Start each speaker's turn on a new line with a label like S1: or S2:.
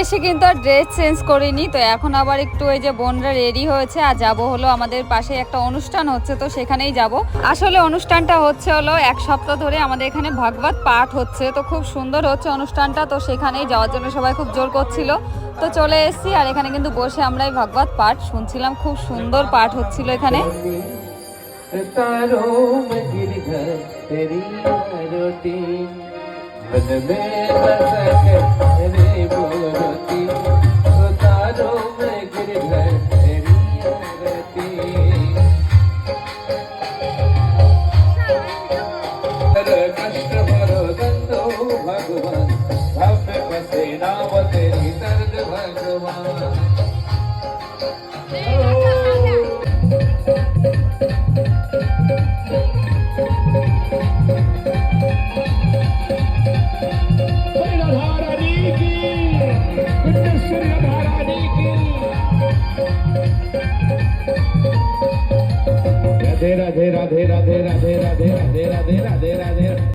S1: এসে কিন্তু আর dress change করিনি, তো এখন আবার একটু ওই যে বোনরা রেডি হয়েছে আর যাব হলো আমাদের পাশে একটা অনুষ্ঠান হচ্ছে, তো সেখানেই যাব। আসলে অনুষ্ঠানটা হচ্ছে হলো 1 সপ্তাহ ধরে আমাদের এখানে ভাগবত পাঠ হচ্ছে, তো খুব সুন্দর হচ্ছে অনুষ্ঠানটা, তো সেখানেই যাওয়ার জন্য সবাই খুব জোর করছিল। তো চলে এসেছি আর এখানে কিন্তু বসে আমরা এই ভাগবত পাঠ শুনছিলাম, খুব সুন্দর পাঠ হচ্ছিল এখানে।
S2: राधे राधे राधे राधे राधे राधे राधे राधे राधे राधे राधे।